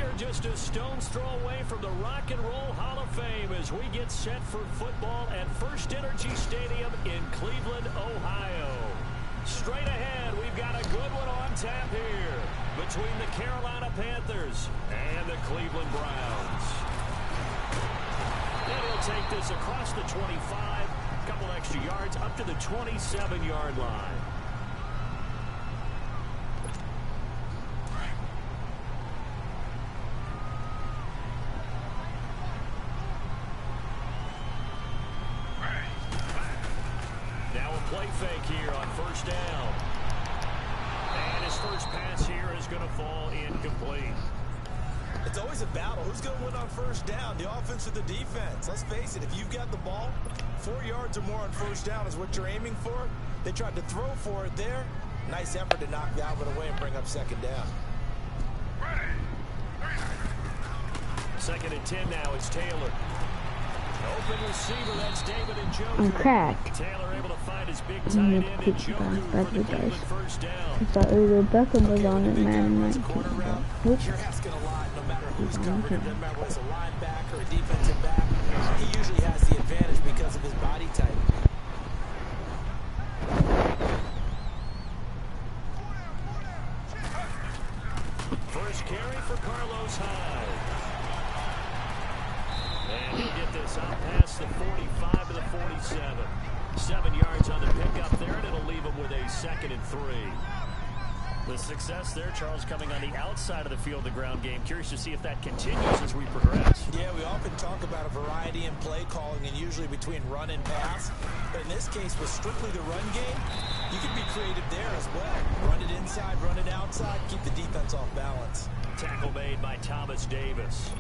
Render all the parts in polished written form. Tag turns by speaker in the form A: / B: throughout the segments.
A: are just a stone's throw away from the Rock and Roll Hall of Fame as we get set for football at First Energy Stadium in Cleveland, Ohio. Straight ahead, we've got a good one on tap here between the Carolina Panthers and the Cleveland Browns. And he'll take this across the 25, a couple extra yards up to the 27-yard line. Play fake here on first down. And his first pass here is going to fall incomplete.
B: It's always a battle. Who's going to win on first down, the offense or the defense? Let's face it, if you've got the ball, 4 yards or more on first down is what you're aiming for. They tried to throw for it there. Nice effort to knock that one away and bring up second down.
A: Second and 10 now. It's Taylor. Open receiver, that's David and Joe.
C: I'm cracked.
A: Taylor able to find his big tight end and Joku for the Cleveland first down.
C: I thought Rebecca was on it, man.
B: Oops. You're asking a lot, no matter who's covered him, no matter whether it's a linebacker or a defensive back. He usually has the advantage because of his body type.
A: First carry for Carlos Hyde. And he'll get this out past the 45 to the 47. 7 yards on the pickup there, and it'll leave him with a 2nd and 3. The success there, Charles, coming on the outside of the field, the ground game. Curious to see if that continues as we progress.
B: Yeah, we often talk about a variety in play calling and usually between run and pass. But in this case, with strictly the run game, you can be creative there as well. Run it inside, run it outside, keep the defense off balance.
A: Tackle made by Thomas Davis.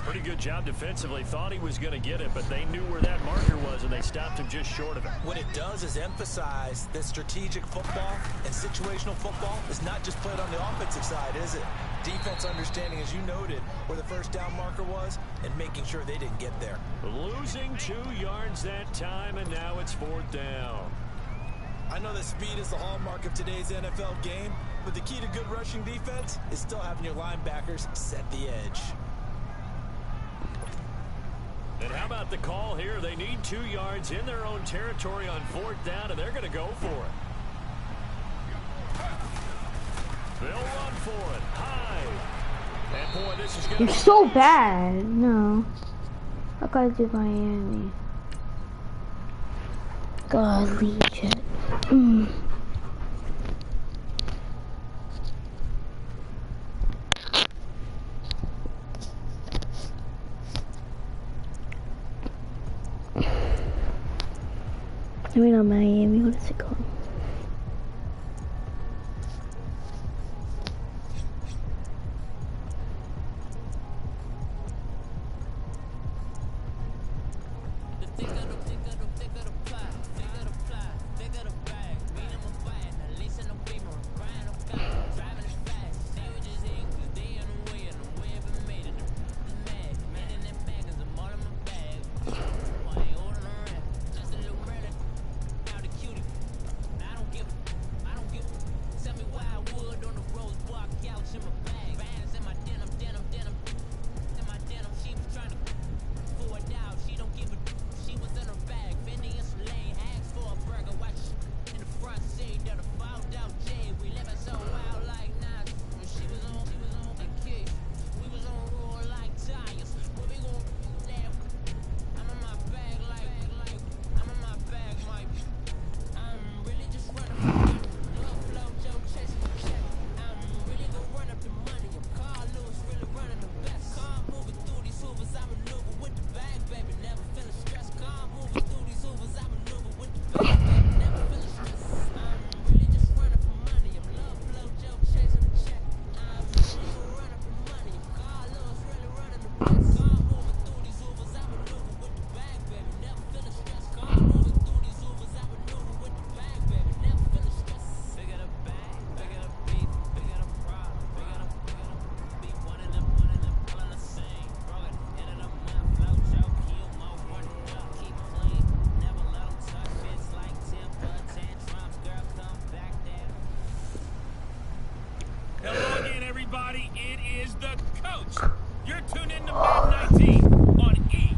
A: Pretty good job defensively. Thought he was going to get it, but they knew where that marker was, and they stopped him just short of it.
B: What it does is emphasize that strategic football and situational football is not just played on the offensive side, is it? Defense understanding, as you noted, where the first down marker was and making sure they didn't get there.
A: Losing 2 yards that time, and now it's 4th down.
B: I know that speed is the hallmark of today's NFL game, but the key to good rushing defense is still having your linebackers set the edge.
A: And how about the call here? They need 2 yards in their own territory on 4th down, and they're going to go for it. They'll run for it. High. And boy, this is going to be
C: so bad. No. I gotta do Miami. God, Legion. I mean, not Miami. What is it called?
D: is the coach. You're tuned in to Madden 19 on E!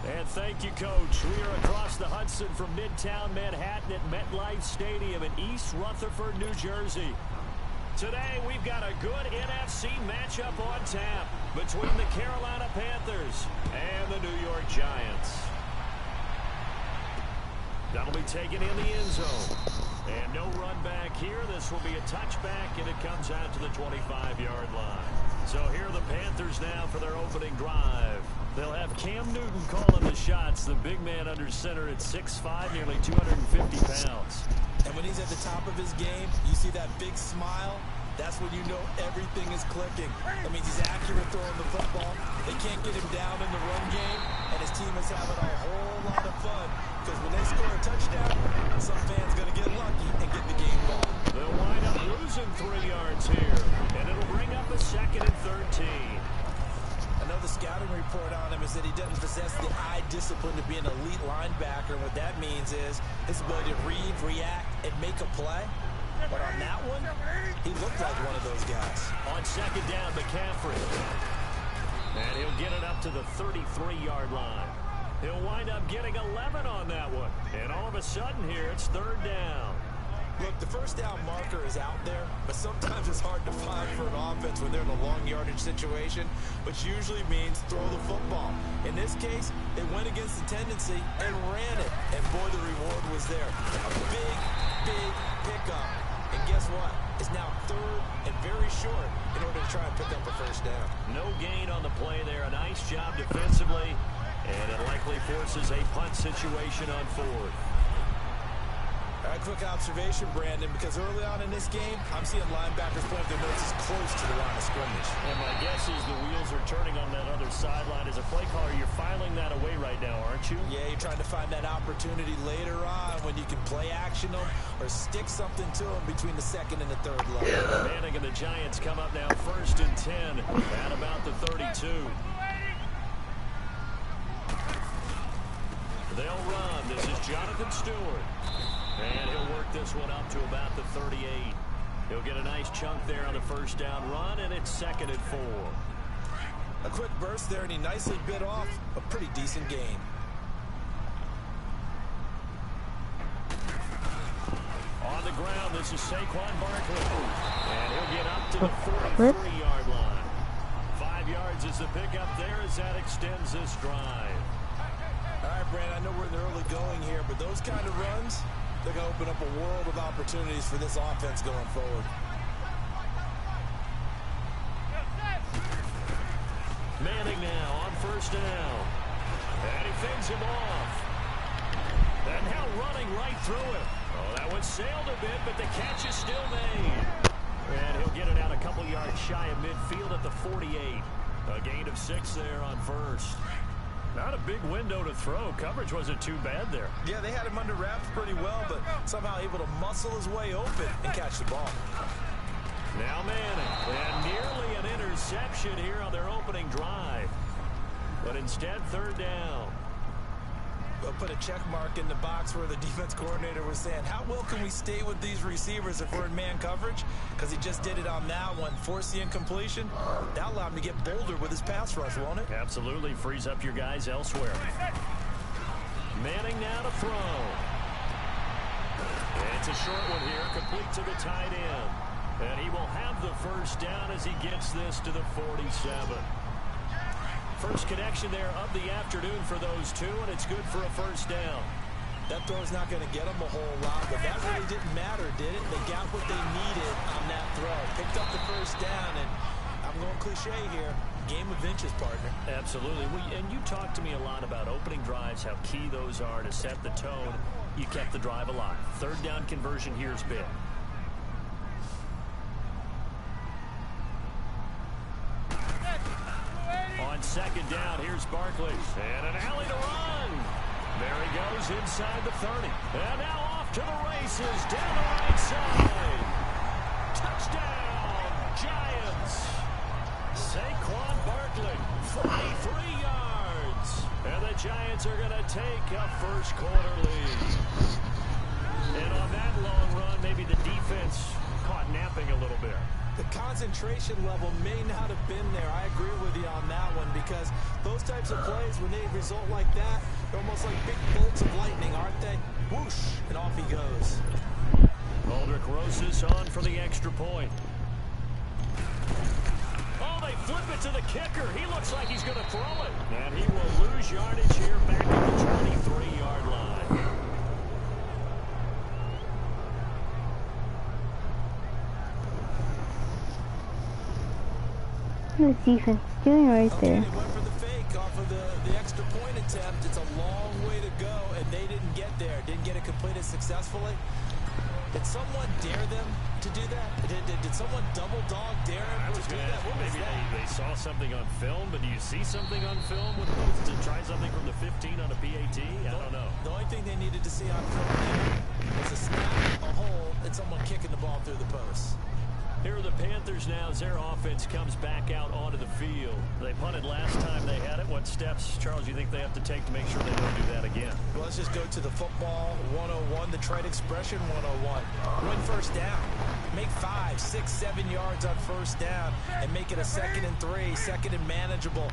A: And thank you, Coach. We are across the Hudson from Midtown Manhattan at MetLife Stadium in East Rutherford, New Jersey. Today, we've got a good NFC matchup on tap between the Carolina Panthers and the New York Giants. That'll be taken in the end zone. And no run back here. This will be a touchback, and it comes out to the 25-yard line. So here are the Panthers now for their opening drive. They'll have Cam Newton calling the shots, the big man under center at 6'5", nearly 250 pounds.
B: And when he's at the top of his game, you see that big smile. That's when you know everything is clicking. That means he's accurate throwing the football. They can't get him down in the run game, and his team is having a whole lot of fun. Because when they score a touchdown, some fan's going to get lucky and get the game ball.
A: They'll wind up losing 3 yards here, and it'll bring up a 2nd and 13.
B: I know the scouting report on him is that he doesn't possess the eye discipline to be an elite linebacker. And what that means is his ability to read, react, and make a play. But on that one, he looked like one of those guys.
A: On 2nd down, McCaffrey. And he'll get it up to the 33-yard line. He'll wind up getting 11 on that one. And all of a sudden here, it's 3rd down.
B: Look, the first down marker is out there, but sometimes it's hard to find for an offense when they're in a long yardage situation, which usually means throw the football. In this case, they went against the tendency and ran it. And boy, the reward was there. A big, big pickup. And guess what? It's now 3rd and very short in order to try and pick up a first down.
A: No gain on the play there. A nice job defensively. And it likely forces a punt situation on 4th.
B: All right, quick observation, Brandon, because early on in this game, I'm seeing linebackers point their noses close to the line of scrimmage.
A: And my guess is the wheels are turning on that other sideline. As a play caller, you're filing that away right now, aren't you?
B: Yeah, you're trying to find that opportunity later on when you can play action them or stick something to them between the 2nd and the 3rd level.
A: Manning and the Giants come up now 1st and 10 at about the 32. They'll run. This is Jonathan Stewart. And he'll work this one up to about the 38. He'll get a nice chunk there on the 1st down run, and it's 2nd and 4.
B: A quick burst there, and he nicely bit off a pretty decent gain.
A: On the ground, this is Saquon Barkley. And he'll get up to the 43-yard line. 5 yards is the pickup there as that extends this drive.
B: All right, Brandon, I know we're in the early going here, but those kind of runs, they're going to open up a world of opportunities for this offense going forward.
A: Manning now on 1st down. And he fends him off. And now running right through it. Oh, that one sailed a bit, but the catch is still made. And he'll get it out a couple yards shy of midfield at the 48. A gain of 6 there on 1st. Not a big window to throw. Coverage wasn't too bad there.
B: Yeah, they had him under wraps pretty well, but somehow able to muscle his way open and catch the ball.
A: Now Manning. And nearly an interception here on their opening drive. But instead, 3rd down.
B: We'll put a check mark in the box where the defense coordinator was saying, how well can we stay with these receivers if we're in man coverage? Because he just did it on that one. Force the incompletion. That allowed him to get bolder with his pass rush, won't it?
A: Absolutely. Frees up your guys elsewhere. Manning now to throw. And it's a short one here, complete to the tight end. And he will have the 1st down as he gets this to the 47. First connection there of the afternoon for those two, and it's good for a 1st down.
B: That throw's not going to get them a whole lot, but that really didn't matter, did it? They got what they needed on that throw. Picked up the 1st down, and I'm going cliche here. Game of inches, partner.
A: Absolutely. And you talked to me a lot about opening drives, how key those are to set the tone. You kept the drive alive. 3rd down conversion here is big. On 2nd down, here's Barkley. And an alley to run. There he goes inside the 30. And now off to the races down the right side. Touchdown, Giants. Saquon Barkley, 43 yards. And the Giants are going to take a 1st quarter lead. And on that long run, maybe the defense caught napping a little bit.
B: The concept concentration level may not have been there. I agree with you on that one because those types of plays, when they result like that, they're almost like big bolts of lightning, aren't they? Whoosh, and off he goes.
A: Aldrich Rosas on for the extra point. Oh, they flip it to the kicker. He looks like he's going to throw it. And he will lose yardage here back at the 23-yard line.
C: What is defense doing right there?
B: They went for the fake off of the extra point attempt. It's a long way to go, and they didn't get there. Didn't get it completed successfully. Did someone dare them to do that? Did someone double dog dare them to do that? What was
A: maybe
B: that?
A: they saw something on film, but do you see something on film with opposed to try something from the 15 on a PAT? I don't know.
B: The only thing they needed to see on film there was a snap, a hold, and someone kicking the ball through the post.
A: Here are the Panthers now as their offense comes back out onto the field. They punted last time they had it. What steps, Charles, do you think they have to take to make sure they don't do that again?
B: Well, let's just go to the football 101, the trade expression 101. Win first down. Make 5, 6, 7 yards on first down and make it a 2nd and 3, 2nd and manageable.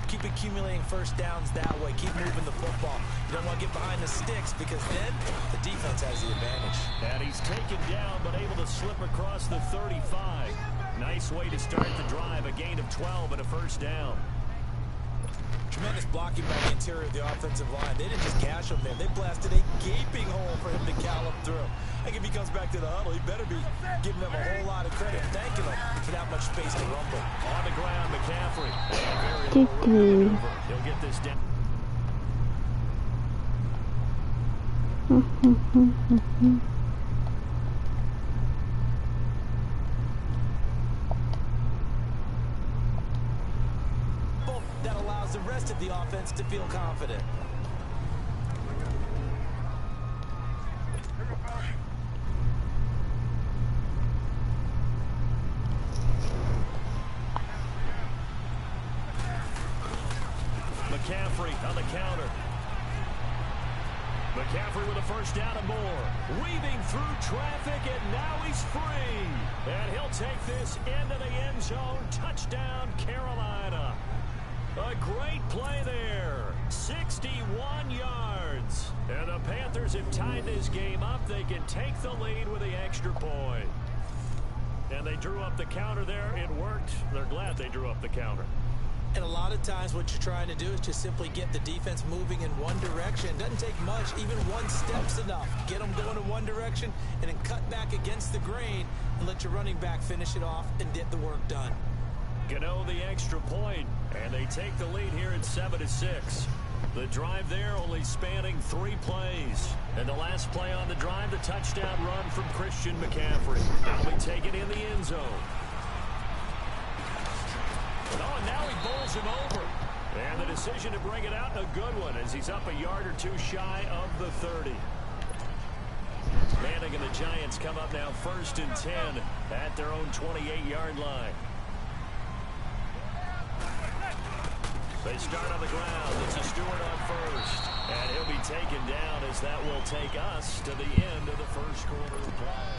B: Keep accumulating first downs that way. Keep moving the football. You don't want to get behind the sticks because then the defense has the advantage.
A: And he's taken down but able to slip across the 35. Nice way to start the drive. A gain of 12 and a first down.
B: Tremendous blocking by the interior of the offensive line. They didn't just gash him there. They blasted a gaping hole for him to gallop through. I think if he comes back to the huddle, he better be giving them a whole lot of credit, thanking them for that much space to rumble.
A: On the ground, McCaffrey. He'll get this down.
B: That allows the rest of the offense to feel confident.
A: McCaffrey on the counter. McCaffrey with a first down and more. Weaving through traffic, and now he's free. And he'll take this into the end zone. Touchdown, Carolina. A great play there. 61 yards. And the Panthers have tied this game up. They can take the lead with the extra point. And they drew up the counter there. It worked. They're glad they drew up the counter.
B: And a lot of times what you're trying to do is just simply get the defense moving in one direction. It doesn't take much. Even one step's enough. Get them going in one direction and then cut back against the grain and let your running back finish it off and get the work done.
A: Gano the extra point, and they take the lead here at 7-6. The drive there only spanning 3 plays. And the last play on the drive, the touchdown run from Christian McCaffrey. That'll be taken in the end zone. Oh, and now he bowls him over. And the decision to bring it out, a good one, as he's up a yard or two shy of the 30. Manning and the Giants come up now 1st and 10 at their own 28-yard line. They start on the ground. It's a Stewart on first. And he'll be taken down as that will take us to the end of the first quarter of play.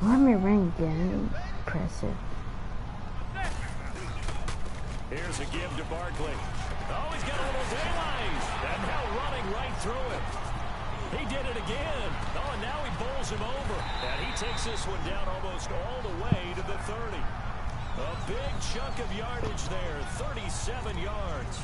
C: Army ring again. Impressive.
A: Here's a give to Barkley. Oh, he's got a little daylight. And now running right through him. He did it again. Oh, and now he bowls him over. And he takes this one down almost all the way to the 30. A big chunk of yardage there, 37 yards.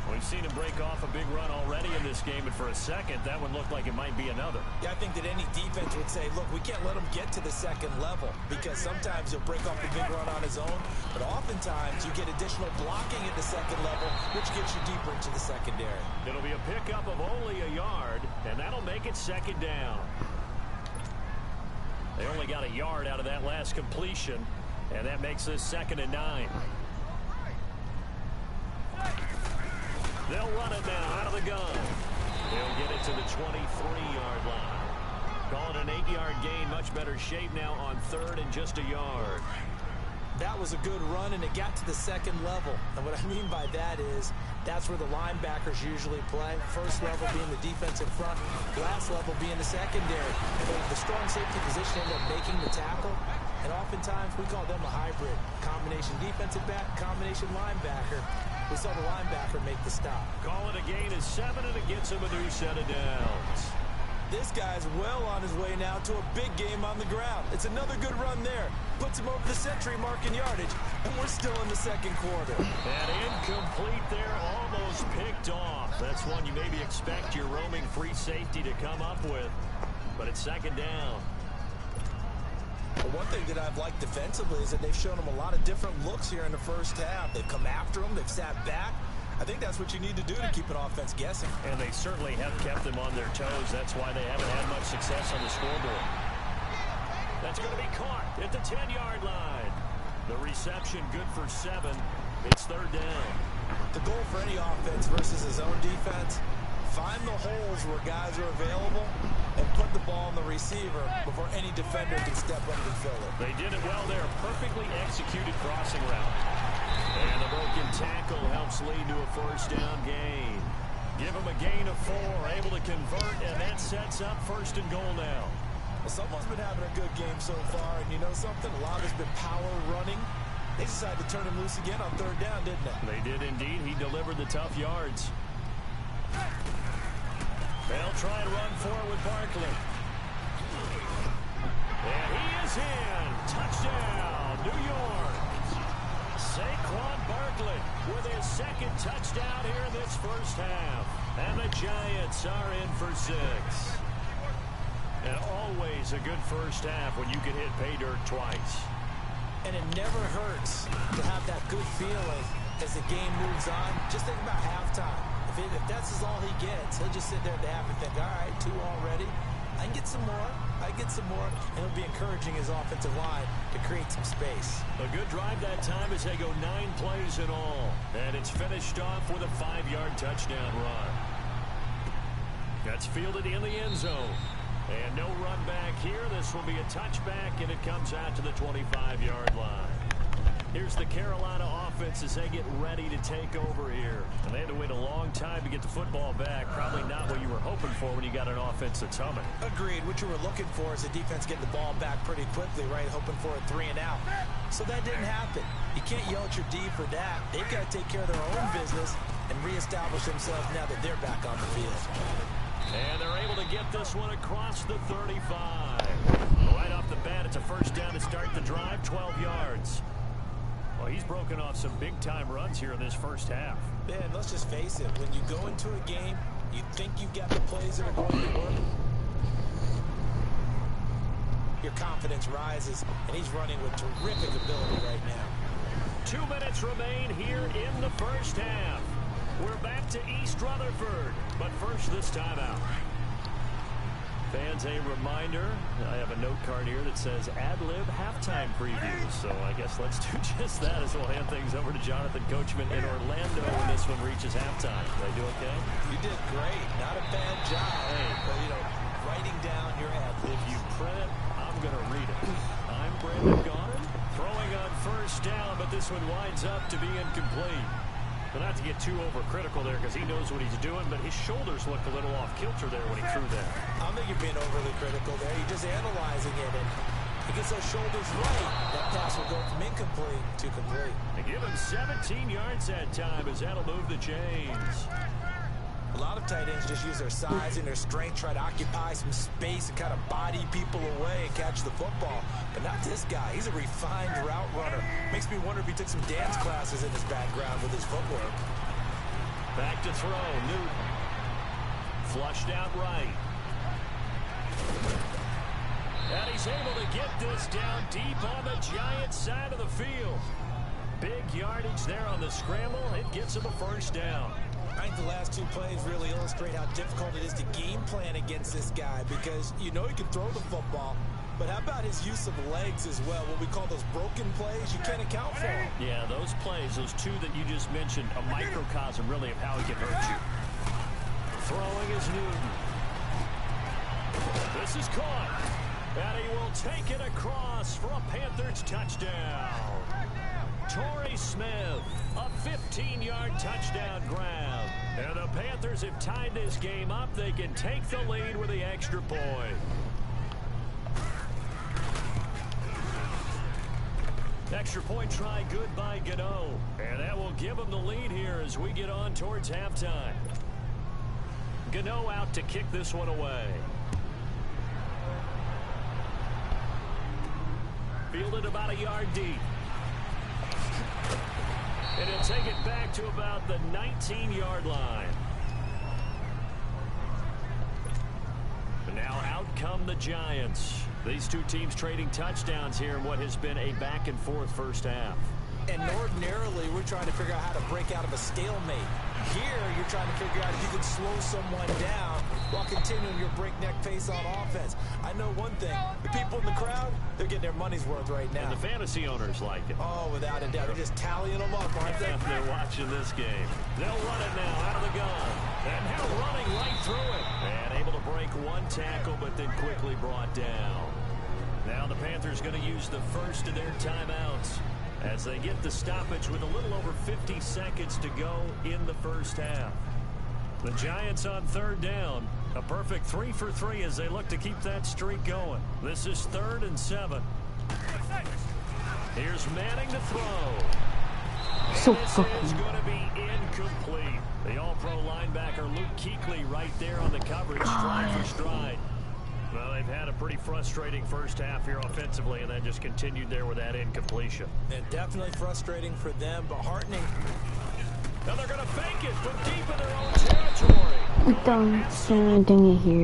A: We've seen him break off a big run already in this game, and for a second, that one looked like it might be another.
B: Yeah, I think that any defense would say, look, we can't let him get to the second level because sometimes he'll break off the big run on his own, but oftentimes you get additional blocking at the second level, which gets you deeper into the secondary.
A: It'll be a pickup of only a yard, and that'll make it 2nd down. They only got a yard out of that last completion, and that makes this 2nd and 9. They'll run it now out of the gun. They'll get it to the 23-yard line. Calling an 8-yard gain, much better shape now on 3rd and just a yard.
B: That was a good run, and it got to the second level. And what I mean by that is That's where the linebackers usually play. First level being the defensive front, last level being the secondary. The strong safety position end up making the tackle, and oftentimes we call them a hybrid. Combination defensive back, combination linebacker. We saw the linebacker make the stop.
A: Call it a gain of 7, and it gets him a new set of downs.
B: This guy's well on his way now to a big game on the ground. It's another good run there. Puts him over the century mark in yardage, and we're still in the second quarter.
A: And incomplete there, almost picked off. That's one you maybe expect your roaming free safety to come up with. But it's second down.
B: Well, one thing that I've liked defensively is that they've shown him a lot of different looks here in the first half. They've come after him. They've sat back. I think that's what you need to do to keep an offense guessing.
A: And they certainly have kept them on their toes. That's why they haven't had much success on the scoreboard. That's going to be caught at the 10-yard line. The reception good for 7. It's third down.
B: The goal for any offense versus his own defense, find the holes where guys are available and put the ball in the receiver before any defender can step up and fill it.
A: They did it well there. Perfectly executed crossing route. And the broken tackle helps lead to a first down gain. Give him a gain of 4, able to convert, and that sets up first and goal now.
B: Well, someone's been having a good game so far, and you know something? A lot has been power running. They decided to turn him loose again on third down, didn't they?
A: They did indeed. He delivered the tough yards. They'll try and run forward with Barkley. And he is in. Touchdown, New York. Saquon Barkley with his second touchdown here in this first half. And the Giants are in for 6. And always a good first half when you can hit pay dirt twice.
B: And it never hurts to have that good feeling as the game moves on. Just think about halftime. If that's all he gets, he'll just sit there at the half and think, all right, 2 already. I can get some more. I get some more. And it'll be encouraging his offensive line to create some space.
A: A good drive that time as they go 9 plays in all. And it's finished off with a 5-yard touchdown run. That's fielded in the end zone. And no run back here. This will be a touchback, and it comes out to the 25-yard line. Here's the Carolina offense as they get ready to take over here. And they had to wait a long time to get the football back. Probably not what you were hoping for when you got an offense that's humming.
B: Agreed. What you were looking for is the defense getting the ball back pretty quickly, right? Hoping for a 3 and out. So that didn't happen. You can't yell at your D for that. They've got to take care of their own business and reestablish themselves now that they're back on the field.
A: And they're able to get this one across the 35. Right off the bat, it's a first down to start the drive, 12 yards. Well, he's broken off some big-time runs here in this first half.
B: Man, let's just face it. When you go into a game, you think you've got the plays that are going to work. Your confidence rises, and he's running with terrific ability right now.
A: 2 minutes remain here in the first half. We're back to East Rutherford, but first this timeout. Fans, a reminder, I have a note card here that says ad-lib halftime preview. So I guess let's do just that as we'll hand things over to Jonathan Coachman in Orlando when this one reaches halftime. Did I do okay?
B: You did great. Not a bad job.
A: Hey.
B: But, you know, writing down your ad-lib.
A: If you print it, I'm going to read it. I'm Brandon Gaudin, throwing on first down, but this one winds up to be incomplete. But not to get too overcritical there because he knows what he's doing, but his shoulders looked a little off-kilter there when he threw that.
B: I don't think you're being overly critical there. You're just analyzing it, and he gets those shoulders right. That pass will go from incomplete to complete.
A: They give him 17 yards that time as that'll move the chains.
B: A lot of tight ends just use their size and their strength, try to occupy some space and kind of body people away and catch the football. But not this guy. He's a refined route runner. Makes me wonder if he took some dance classes in his background with his footwork.
A: Back to throw. Newton. Flushed out right. And he's able to get this down deep on the Giants side of the field. Big yardage there on the scramble. It gets him a first down.
B: I think the last 2 plays really illustrate how difficult it is to game plan against this guy because you know he can throw the football, but how about his use of legs as well? What we call those broken plays, you can't account for them.
A: Yeah, those plays, those 2 that you just mentioned, a microcosm really of how he can hurt you. Throwing is Newton. This is caught, and he will take it across for a Panthers touchdown. Torrey Smith, a 15-yard touchdown grab. And the Panthers have tied this game up. They can take the lead with the extra point. Extra point try good by Gano. And that will give them the lead here as we get on towards halftime. Gano out to kick this one away. Fielded about a yard deep. And he'll take it back to about the 19-yard line. And now out come the Giants. These two teams trading touchdowns here in what has been a back-and-forth first half.
B: And ordinarily, we're trying to figure out how to break out of a stalemate. Here, you're trying to figure out if you can slow someone down while continuing your breakneck pace on offense. I know one thing. The people in the crowd, they're getting their money's worth right now.
A: And the fantasy owners like it.
B: Oh, without a doubt. They're just tallying them up, aren't they?
A: They're watching this game. They'll run it now out of the gun. And now running right through it. And able to break one tackle, but then quickly brought down. Now the Panthers going to use the first of their timeouts as they get the stoppage with a little over 50 seconds to go in the first half. The Giants on third down. A perfect 3 for 3 as they look to keep that streak going. This is 3rd and 7. Here's Manning to throw.
C: So
A: This is going to be incomplete. The all-pro linebacker Luke Kuechly right there on the coverage, stride for stride. Well, they've had a pretty frustrating first half here offensively, and then just continued there with that incompletion.
B: And definitely frustrating for them, but heartening.
A: Now they're going to fake it from deep in their own territory.
C: Don't doing it here.